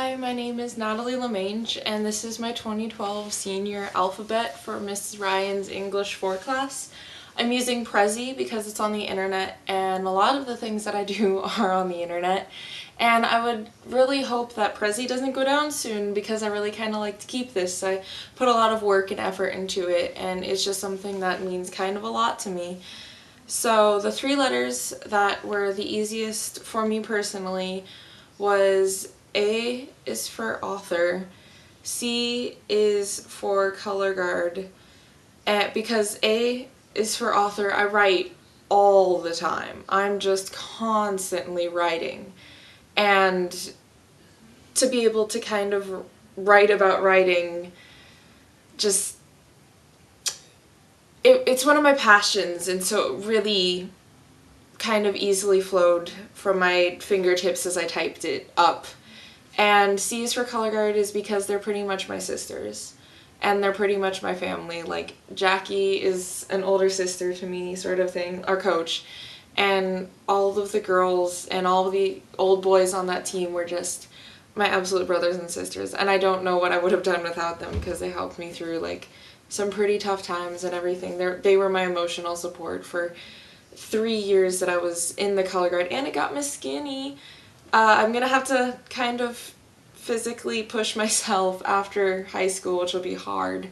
Hi, my name is Natalie LeMange, and this is my 2012 senior alphabet for Mrs. Ryan's English 4 class. I'm using Prezi because it's on the internet, and a lot of the things that I do are on the internet. And I would really hope that Prezi doesn't go down soon because I really kind of like to keep this. I put a lot of work and effort into it, and it's just something that means kind of a lot to me. So the three letters that were the easiest for me personally was A is for author, C is for color guard, and because A is for author, I write all the time. I'm just constantly writing. And to be able to kind of write about writing, just, it's one of my passions, and so it really kind of easily flowed from my fingertips as I typed it up. And C is for color guard is because they're pretty much my sisters. And they're pretty much my family. Like, Jackie is an older sister to me, sort of thing, our coach. And all of the girls and all of the old boys on that team were just my absolute brothers and sisters. And I don't know what I would have done without them because they helped me through, like, some pretty tough times and everything. They were my emotional support for 3 years that I was in the color guard, and it got me skinny. I'm gonna have to kind of physically push myself after high school, which will be hard.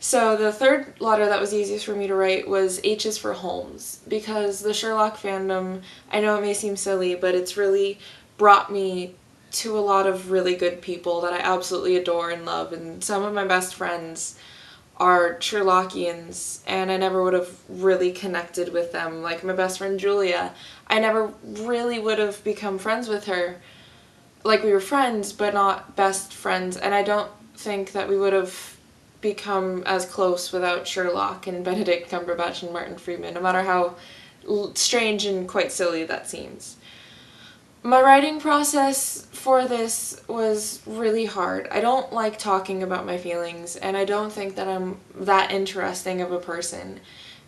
So the third letter that was easiest for me to write was H is for Holmes, because the Sherlock fandom, I know it may seem silly, but it's really brought me to a lot of really good people that I absolutely adore and love, and some of my best friends are Sherlockians, and I never would have really connected with them. Like my best friend Julia, I never really would have become friends with her. Like, we were friends, but not best friends, and I don't think that we would have become as close without Sherlock and Benedict Cumberbatch and Martin Freeman, no matter how strange and quite silly that seems. My writing process for this was really hard. I don't like talking about my feelings, and I don't think that I'm that interesting of a person.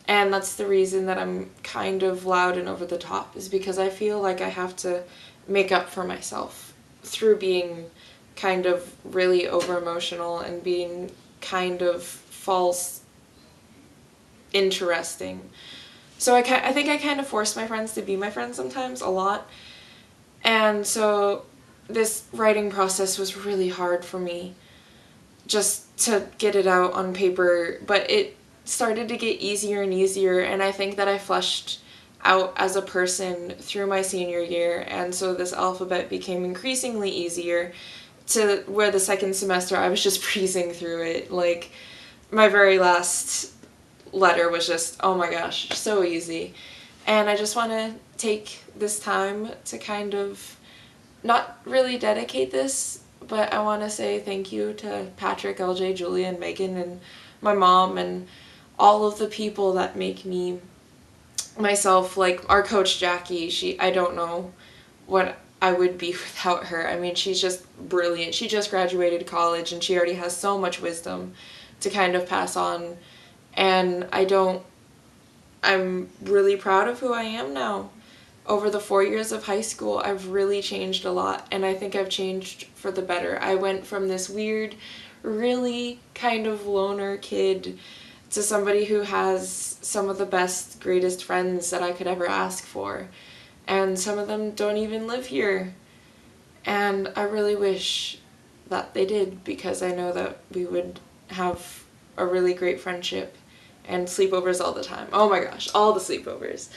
And that's the reason that I'm kind of loud and over the top, is because I feel like I have to make up for myself through being kind of really over emotional and being kind of false interesting. So I think I kind of force my friends to be my friends sometimes, a lot. And so this writing process was really hard for me, just to get it out on paper, but it started to get easier and easier, and I think that I fleshed out as a person through my senior year, and so this alphabet became increasingly easier to where the second semester I was just breezing through it. Like, my very last letter was just, oh my gosh, so easy. And I just want to take this time to kind of not really dedicate this, but I want to say thank you to Patrick, LJ, Julia, and Megan, and my mom, and all of the people that make me myself. Like our coach Jackie, I don't know what I would be without her. I mean, she's just brilliant. She just graduated college and she already has so much wisdom to kind of pass on, and I'm really proud of who I am now. Over the 4 years of high school, I've really changed a lot, and I think I've changed for the better. I went from this weird, really kind of loner kid to somebody who has some of the best, greatest friends that I could ever ask for. And some of them don't even live here. And I really wish that they did, because I know that we would have a really great friendship and sleepovers all the time. Oh my gosh, all the sleepovers.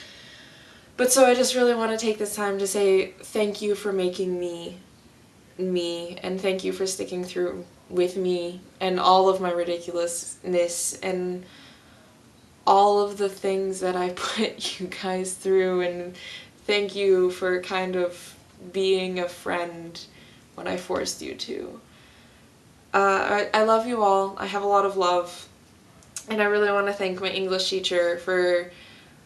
But so I just really want to take this time to say thank you for making me me, and thank you for sticking through with me and all of my ridiculousness and all of the things that I put you guys through, and thank you for kind of being a friend when I forced you to. I love you all. I have a lot of love, and I really want to thank my English teacher for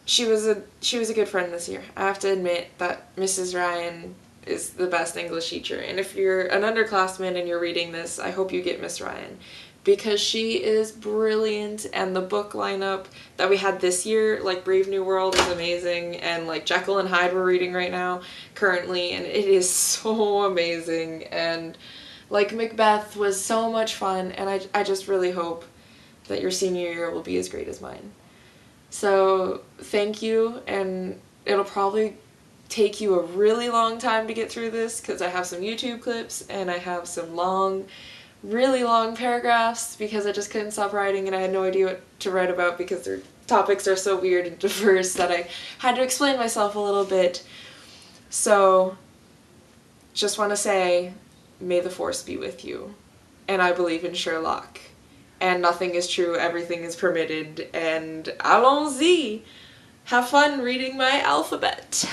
she was a good friend this year. I have to admit that Mrs. Ryan is the best English teacher, and if you're an underclassman and you're reading this, I hope you get Miss Ryan, because she is brilliant, and the book lineup that we had this year, like Brave New World, is amazing, and like Jekyll and Hyde we're reading right now currently, and it is so amazing. And like Macbeth was so much fun, and I just really hope that your senior year will be as great as mine. So thank you, and it'll probably take you a really long time to get through this because I have some YouTube clips and I have some really long paragraphs because I just couldn't stop writing and I had no idea what to write about because their topics are so weird and diverse that I had to explain myself a little bit. So just want to say, may the force be with you. And I believe in Sherlock. And nothing is true, everything is permitted, and allons-y! Have fun reading my alphabet!